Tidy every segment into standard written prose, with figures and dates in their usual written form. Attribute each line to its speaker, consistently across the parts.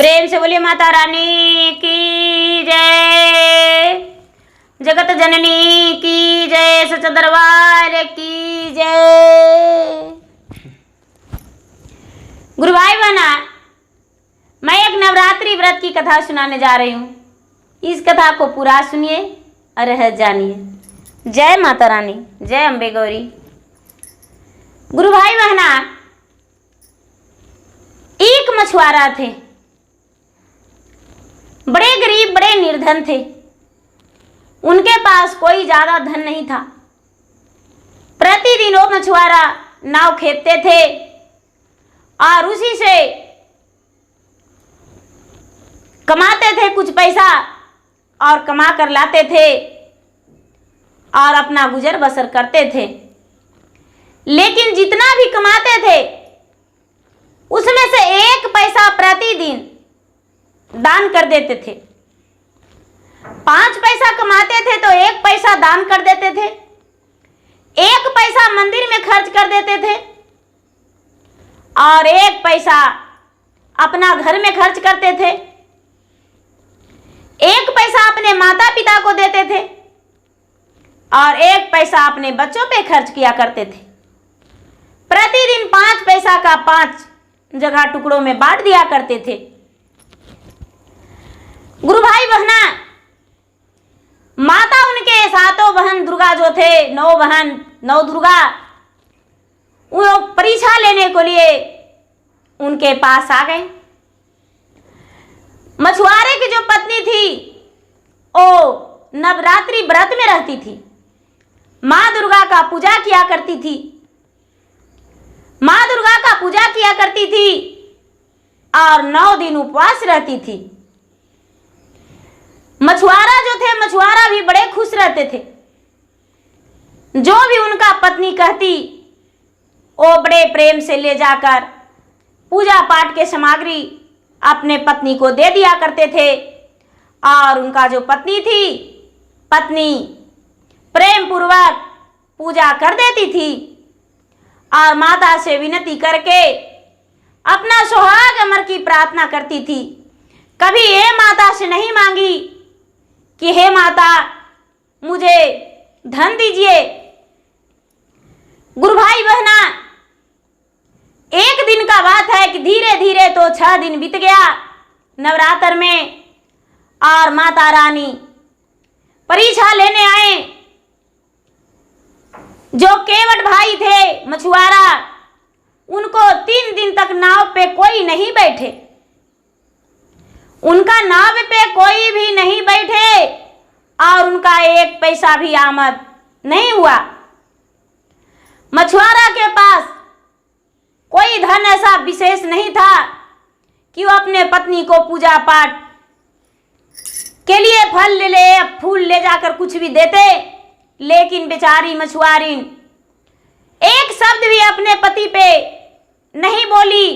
Speaker 1: प्रेम से बोलिए माता रानी की जय, जगत जननी की जय, सच्चा दरबार की जय। गुरु भाई बहना, मैं एक नवरात्रि व्रत की कथा सुनाने जा रही हूँ। इस कथा को पूरा सुनिए और रहस्य जानिए। जय माता रानी, जय अम्बे गौरी। गुरु भाई बहना, एक मछुआरा थे, बड़े गरीब बड़े निर्धन थे। उनके पास कोई ज्यादा धन नहीं था। प्रतिदिन वो मछुआरा नाव खेपते थे और उसी से कमाते थे कुछ पैसा और कमा कर लाते थे और अपना गुजर बसर करते थे। लेकिन जितना भी कमाते थे उसमें से एक पैसा प्रतिदिन दान कर देते थे। 5 पैसा कमाते थे तो 1 पैसा दान कर देते थे, 1 पैसा मंदिर में खर्च कर देते थे और 1 पैसा अपना घर में खर्च करते थे, 1 पैसा अपने माता पिता को देते थे और 1 पैसा अपने बच्चों पे खर्च किया करते थे। प्रतिदिन 5 पैसा का 5 जगह टुकड़ों में बांट दिया करते थे। गुरु भाई बहना, माता उनके 7 बहन दुर्गा जो थे, 9 बहन 9 दुर्गा, वो परीक्षा लेने के लिए उनके पास आ गए। मछुआरे की जो पत्नी थी वो नवरात्रि व्रत में रहती थी, माँ दुर्गा का पूजा किया करती थी, माँ दुर्गा का पूजा किया करती थी और 9 दिन उपवास रहती थी। मछुआरा जो थे, मछुआरा भी बड़े खुश रहते थे। जो भी उनका पत्नी कहती वो बड़े प्रेम से ले जाकर पूजा पाठ के सामग्री अपने पत्नी को दे दिया करते थे और उनका जो पत्नी थी, पत्नी प्रेम पूर्वक पूजा कर देती थी और माता से विनती करके अपना सुहाग अमर की प्रार्थना करती थी। कभी ये माता से नहीं मांगी कि हे माता मुझे धन दीजिए। गुरु भाई बहना, एक दिन का बात है कि धीरे धीरे तो 6 दिन बीत गया नवरात्र में और माता रानी परीक्षा लेने आए। जो केवट भाई थे मछुआरा, उनको 3 दिन तक नाव पे कोई नहीं बैठे, उनका नाव पे कोई भी नहीं बैठे और उनका 1 पैसा भी आमद नहीं हुआ। मछुआरा के पास कोई धन ऐसा विशेष नहीं था कि वो अपने पत्नी को पूजा पाठ के लिए फल ले फूल ले जाकर कुछ भी देते, लेकिन बेचारी मछुआरी एक शब्द भी अपने पति पे नहीं बोली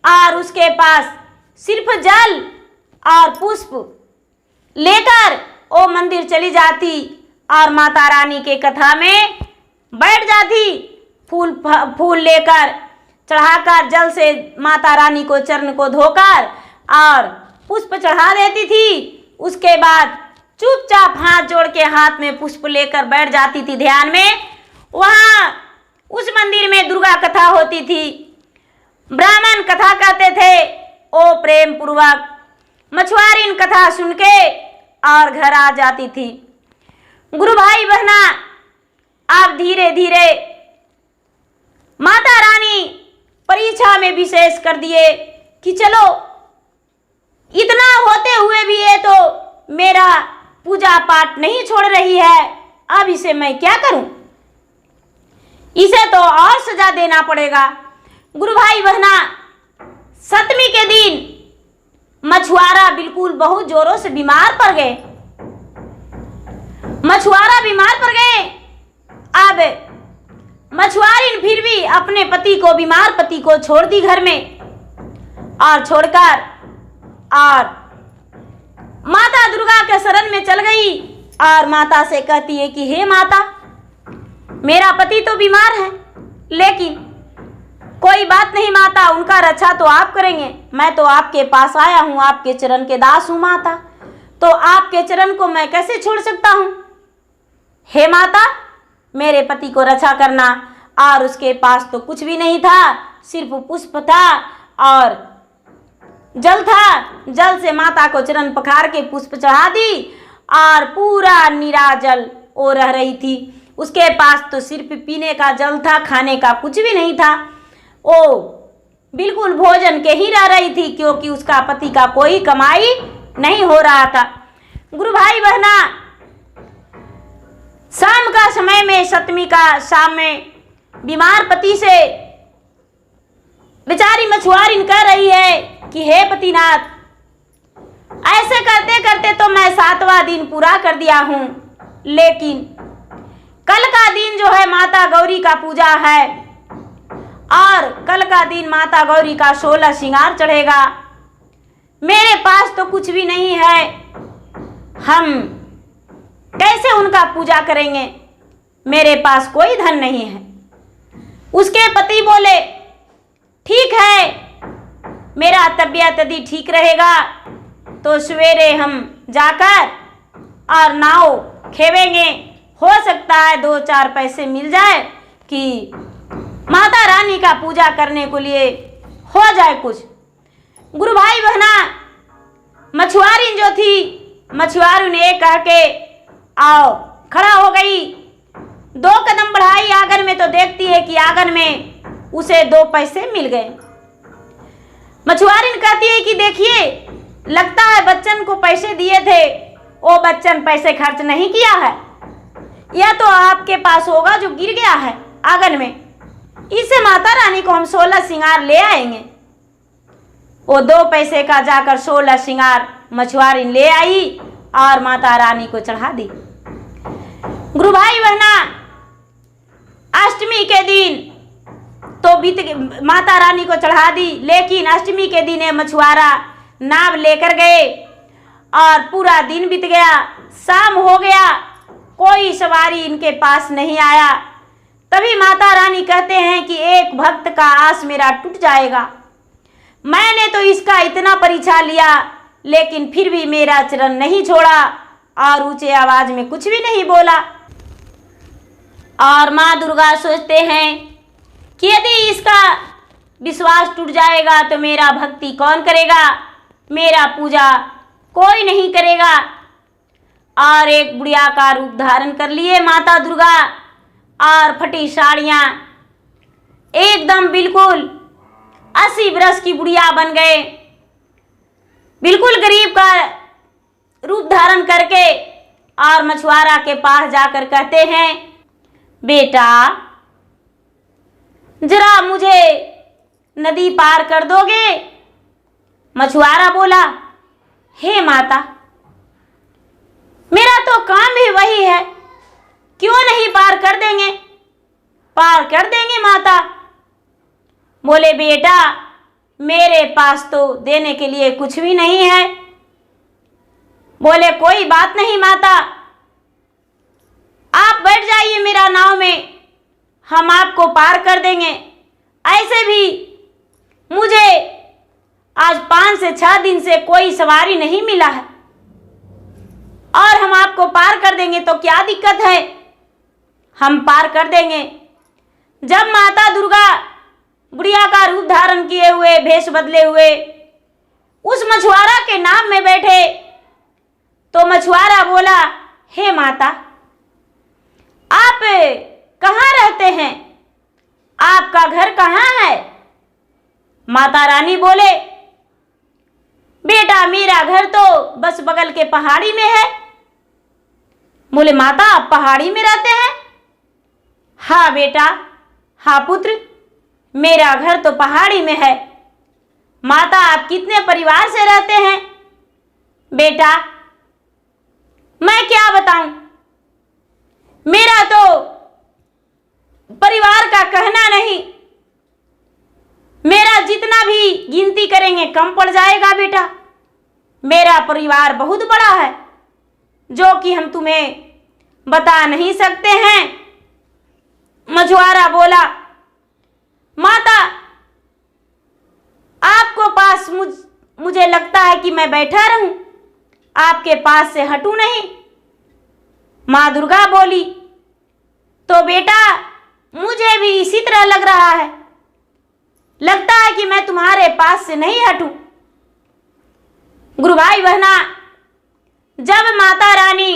Speaker 1: और उसके पास सिर्फ जल और पुष्प लेकर वो मंदिर चली जाती और माता रानी के कथा में बैठ जाती। फूल लेकर चढ़ाकर जल से माता रानी को चरण को धोकर और पुष्प चढ़ा देती थी। उसके बाद चुपचाप हाथ जोड़ के हाथ में पुष्प लेकर बैठ जाती थी ध्यान में। वहाँ उस मंदिर में दुर्गा कथा होती थी, ब्राह्मण कथा कहते थे। ओ प्रेम पूर्वक मछुआरीन कथा सुन के और घर आ जाती थी। गुरु भाई बहना, आप धीरे धीरे माता रानी परीक्षा में विशेष कर दिए कि चलो इतना होते हुए भी ये तो मेरा पूजा पाठ नहीं छोड़ रही है, अब इसे मैं क्या करूं, इसे तो और सजा देना पड़ेगा। गुरु भाई बहना, 7वीं के दिन मछुआरा बिल्कुल बहुत जोरों से बीमार पड़ गए। मछुआरा बीमार पड़ गए। अब मछुआरी फिर भी अपने पति को, बीमार पति को छोड़ दी घर में और छोड़कर और माता दुर्गा के शरण में चल गई और माता से कहती है कि हे माता, मेरा पति तो बीमार है, लेकिन कोई बात नहीं माता, उनका रक्षा तो आप करेंगे। मैं तो आपके पास आया हूँ, आपके चरण के दास हूँ माता, तो आपके चरण को मैं कैसे छोड़ सकता हूँ। हे माता, मेरे पति को रक्षा करना। और उसके पास तो कुछ भी नहीं था, सिर्फ पुष्प था और जल था। जल से माता को चरण पखार के पुष्प चढ़ा दी और पूरा निराजल वो रह रही थी। उसके पास तो सिर्फ पीने का जल था, खाने का कुछ भी नहीं था। वो बिल्कुल भोजन के ही रह रही थी, क्योंकि उसका पति का कोई कमाई नहीं हो रहा था। गुरु भाई बहना, शाम का समय में, सप्तमी का शाम में, बीमार पति से बेचारी मछुआरिन कह रही है कि हे पतिनाथ, ऐसे करते करते तो मैं 7वां दिन पूरा कर दिया हूं, लेकिन कल का दिन जो है माता गौरी का पूजा है और कल का दिन माता गौरी का 16 श्रृंगार चढ़ेगा। मेरे पास तो कुछ भी नहीं है, हम कैसे उनका पूजा करेंगे, मेरे पास कोई धन नहीं है। उसके पति बोले, ठीक है, मेरा तबीयत यदि ठीक रहेगा तो सवेरे हम जाकर और नाव खेवेंगे, हो सकता है 2-4 पैसे मिल जाए कि माता रानी का पूजा करने के लिए हो जाए कुछ। गुरु भाई बहना, मछुआरी जो थी, मछुआरी ने कह के आओ खड़ा हो गई, 2 कदम बढ़ाई आंगन में तो देखती है कि आंगन में उसे 2 पैसे मिल गए। मछुआरी कहती है कि देखिए, लगता है बच्चन को पैसे दिए थे, वो बच्चन पैसे खर्च नहीं किया है, या तो आपके पास होगा जो गिर गया है आंगन में, इससे माता रानी को हम 16 श्रृंगार ले आएंगे। वो 2 पैसे का जाकर 16 श्रृंगार मछुआरी ले आई और माता रानी को चढ़ा दी। गुरु भाई बहना, अष्टमी के दिन तो बीत माता रानी को चढ़ा दी, लेकिन अष्टमी के दिन मछुआरा नाव लेकर गए और पूरा दिन बीत गया, शाम हो गया, कोई सवारी इनके पास नहीं आया। तभी माता रानी कहते हैं कि एक भक्त का आस मेरा टूट जाएगा। मैंने तो इसका इतना परीक्षा लिया, लेकिन फिर भी मेरा चरण नहीं छोड़ा और ऊंचे आवाज में कुछ भी नहीं बोला। और माँ दुर्गा सोचते हैं कि यदि इसका विश्वास टूट जाएगा तो मेरा भक्ति कौन करेगा, मेरा पूजा कोई नहीं करेगा। और एक बुढ़िया का रूप धारण कर लिए माता दुर्गा और फटी साड़ियाँ, एकदम बिल्कुल 80 वर्ष की बुढ़िया बन गए, बिल्कुल गरीब का रूप धारण करके। और मछुआरा के पास जाकर कहते हैं, बेटा जरा मुझे नदी पार कर दोगे। मछुआरा बोला, हे माता, मेरा तो काम भी वही है, क्यों नहीं पार कर देंगे? पार कर देंगे माता। बोले, बेटा मेरे पास तो देने के लिए कुछ भी नहीं है। बोले, कोई बात नहीं माता, आप बैठ जाइए मेरा नाव में, हम आपको पार कर देंगे। ऐसे भी मुझे आज 5 से 6 दिन से कोई सवारी नहीं मिला है और हम आपको पार कर देंगे तो क्या दिक्कत है, हम पार कर देंगे। जब माता दुर्गा बुढ़िया का रूप धारण किए हुए, भेष बदले हुए उस मछुआरा के नाव में बैठे तो मछुआरा बोला, हे माता, आप कहाँ रहते हैं, आपका घर कहाँ है? माता रानी बोले, बेटा मेरा घर तो बस बगल के पहाड़ी में है। बोले, माता आप पहाड़ी में रहते हैं? हाँ बेटा, हाँ पुत्र, मेरा घर तो पहाड़ी में है। माता आप कितने परिवार से रहते हैं? बेटा मैं क्या बताऊं, मेरा तो परिवार का कहना नहीं, मेरा जितना भी गिनती करेंगे कम पड़ जाएगा बेटा। मेरा परिवार बहुत बड़ा है जो कि हम तुम्हें बता नहीं सकते हैं। मछुआरा बोला, माता आपको पास मुझे लगता है कि मैं बैठा रहूं, आपके पास से हटूं नहीं। माँ दुर्गा बोली, तो बेटा मुझे भी इसी तरह लग रहा है, लगता है कि मैं तुम्हारे पास से नहीं हटूं। गुरु भाई बहना, जब माता रानी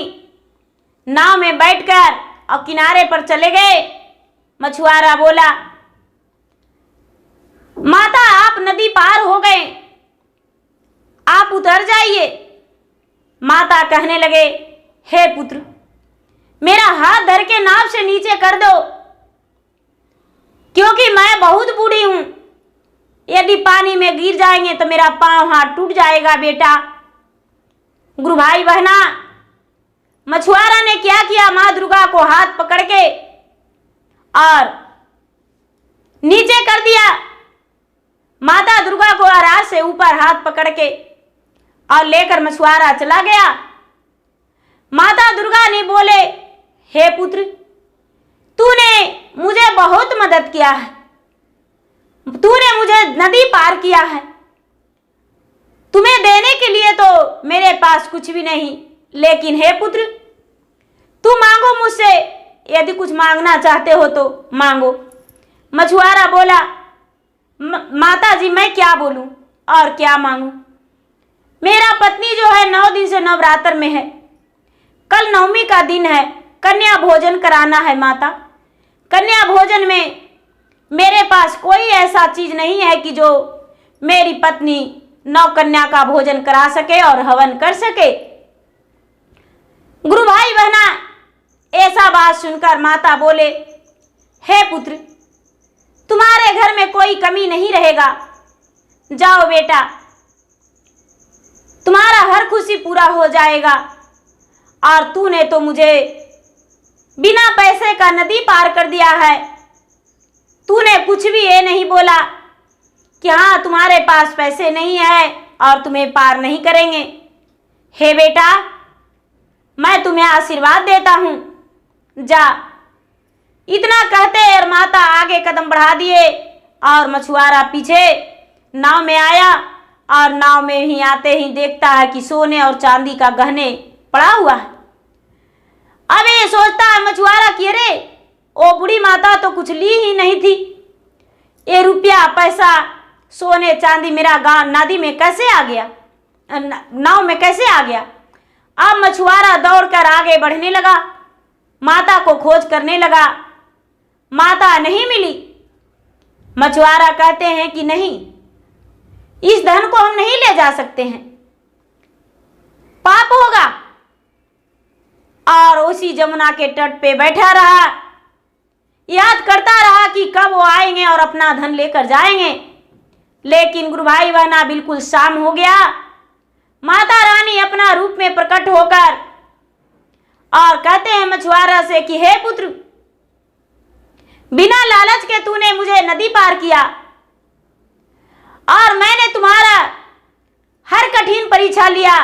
Speaker 1: नाव में बैठकर और किनारे पर चले गए, मछुआरा बोला, माता आप नदी पार हो गए, आप उतर जाइए। माता कहने लगे, हे पुत्र, मेरा हाथ धर के नाव से नीचे कर दो, क्योंकि मैं बहुत बूढ़ी हूं, यदि पानी में गिर जाएंगे तो मेरा पांव हाथ टूट जाएगा बेटा। गुरु भाई बहना, मछुआरा ने क्या किया, मां दुर्गा को हाथ पकड़ के और नीचे कर दिया। माता दुर्गा को आराम से ऊपर हाथ पकड़ के और लेकर मछुआरा चला गया। माता दुर्गा ने बोले, हे पुत्र, तूने मुझे बहुत मदद किया है, तूने मुझे नदी पार किया है, तुम्हें देने के लिए तो मेरे पास कुछ भी नहीं, लेकिन हे पुत्र, तू मांगो मुझसे, यदि कुछ मांगना चाहते हो तो मांगो। मछुआरा बोला, माता जी मैं क्या बोलूं और क्या मांगूं, मेरा पत्नी जो है 9 दिन से नवरात्र में है, कल 9वीं का दिन है, कन्या भोजन कराना है माता। कन्या भोजन में मेरे पास कोई ऐसा चीज नहीं है कि जो मेरी पत्नी 9 कन्या का भोजन करा सके और हवन कर सके। गुरु भाई बहना, ऐसा बात सुनकर माता बोले, हे पुत्र, तुम्हारे घर में कोई कमी नहीं रहेगा, जाओ बेटा, तुम्हारा हर खुशी पूरा हो जाएगा। और तूने तो मुझे बिना पैसे का नदी पार कर दिया है, तूने कुछ भी ये नहीं बोला कि हाँ तुम्हारे पास पैसे नहीं है और तुम्हें पार नहीं करेंगे। हे बेटा, मैं तुम्हें आशीर्वाद देता हूं, जा। इतना कहते और माता आगे कदम बढ़ा दिए और मछुआरा पीछे नाव में आया और नाव में ही आते ही देखता है कि सोने और चांदी का गहने पड़ा हुआ है। अब ये सोचता है मछुआरा कि अरे ओ बूढ़ी माता तो कुछ ली ही नहीं थी, ये रुपया पैसा सोने चांदी मेरा गांव नदी में कैसे आ गया, नाव में कैसे आ गया। अब मछुआरा दौड़कर आगे बढ़ने लगा, माता को खोज करने लगा, माता नहीं मिली। मछुआरा कहते हैं कि नहीं, इस धन को हम नहीं ले जा सकते हैं, पाप होगा। और उसी जमुना के तट पे बैठा रहा, याद करता रहा कि कब वो आएंगे और अपना धन लेकर जाएंगे। लेकिन गुरु भाई बहना, बिल्कुल शाम हो गया। माता रानी अपना रूप में प्रकट होकर और कहते हैं मछुआरा से कि हे पुत्र, बिना लालच के तूने मुझे नदी पार किया और मैंने तुम्हारा हर कठिन परीक्षा लिया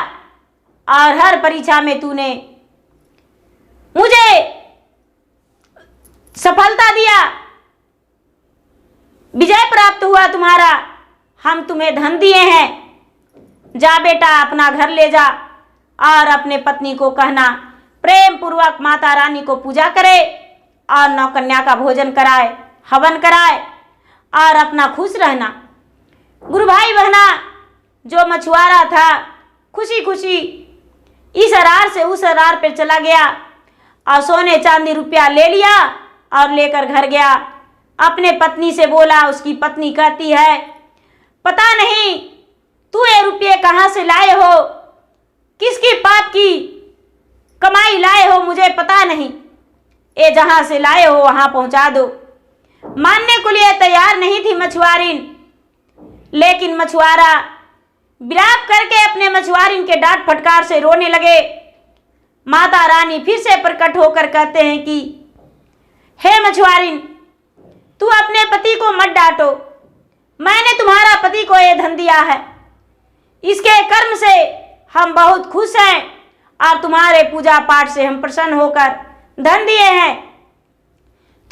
Speaker 1: और हर परीक्षा में तूने मुझे सफलता दिया, विजय प्राप्त हुआ तुम्हारा, हम तुम्हें धन दिए हैं, जा बेटा अपना घर ले जा और अपने पत्नी को कहना प्रेम पूर्वक माता रानी को पूजा करे और 9 कन्या का भोजन कराए, हवन कराए और अपना खुश रहना। गुरु भाई बहना, जो मछुआरा था खुशी खुशी इस अरार से उस अरार पर चला गया और सोने चांदी रुपया ले लिया और लेकर घर गया। अपने पत्नी से बोला, उसकी पत्नी कहती है, पता नहीं तू ये रुपये कहाँ से लाए हो, किसकी पाप की कमाई लाए हो, मुझे पता नहीं, ये जहां से लाए हो वहां पहुंचा दो। मानने को लिए तैयार नहीं थी मछुआरिन, लेकिन मछुआरा विलाप करके अपने मछुआरिन के डांट फटकार से रोने लगे। माता रानी फिर से प्रकट होकर कहते हैं कि हे मछुआरिन, तू अपने पति को मत डांटो, मैंने तुम्हारा पति को यह धन दिया है, इसके कर्म से हम बहुत खुश हैं और तुम्हारे पूजा पाठ से हम प्रसन्न होकर धन दिए हैं।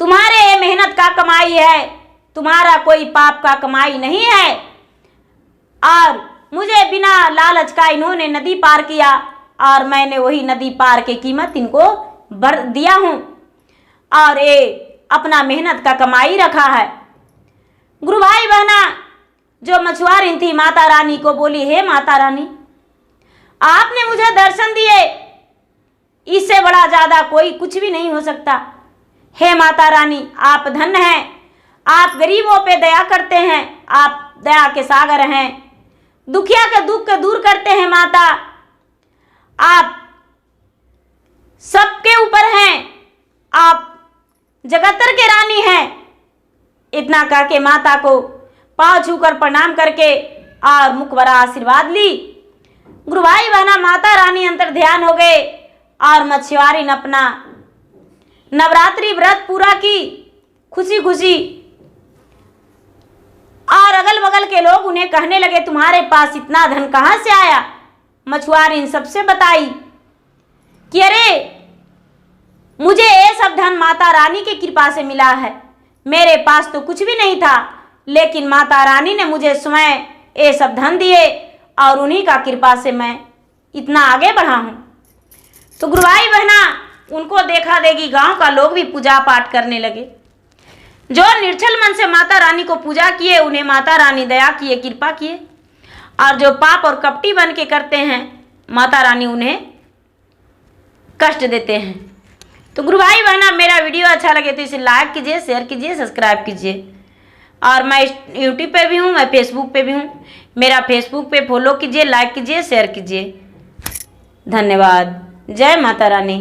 Speaker 1: तुम्हारे ये मेहनत का कमाई है, तुम्हारा कोई पाप का कमाई नहीं है। और मुझे बिना लालच का इन्होंने नदी पार किया और मैंने वही नदी पार के कीमत इनको भर दिया हूँ और ये अपना मेहनत का कमाई रखा है। गुरु भाई बहना जो मछुआरी थी माता रानी को बोली, हे माता रानी, आपने मुझे दर्शन दिए, इससे बड़ा ज़्यादा कोई कुछ भी नहीं हो सकता। हे माता रानी, आप धन्य हैं, आप गरीबों पे दया करते हैं, आप दया के सागर हैं, दुखिया के दुख को दूर करते हैं माता, आप सबके ऊपर हैं, आप जगतर के रानी हैं। इतना कह के माता को पाँव छूकर प्रणाम करके और मुखबरा आशीर्वाद ली। गुरु भाई बहना माता रानी अंतर ध्यान हो गए और मछुआरी ने अपना नवरात्रि व्रत पूरा की खुशी खुशी। और अगल बगल के लोग उन्हें कहने लगे, तुम्हारे पास इतना धन कहाँ से आया? मछुआरी इन सबसे बताई कि अरे मुझे ये सब धन माता रानी की कृपा से मिला है, मेरे पास तो कुछ भी नहीं था, लेकिन माता रानी ने मुझे स्वयं ये सब धन दिए और उन्हीं का कृपा से मैं इतना आगे बढ़ा हूँ। तो गुरु भाई बहना उनको देखा देगी गांव का लोग भी पूजा पाठ करने लगे। जो निर्छल मन से माता रानी को पूजा किए उन्हें माता रानी दया किए, कृपा किए, और जो पाप और कपटी बन के करते हैं माता रानी उन्हें कष्ट देते हैं। तो गुरु भाई बहना मेरा वीडियो अच्छा लगे तो इसे लाइक कीजिए, शेयर कीजिए, सब्सक्राइब कीजिए। और मैं यूट्यूब पे भी हूँ, मैं फेसबुक पे भी हूँ, मेरा फेसबुक पे फॉलो कीजिए, लाइक कीजिए, शेयर कीजिए। धन्यवाद। जय माता रानी।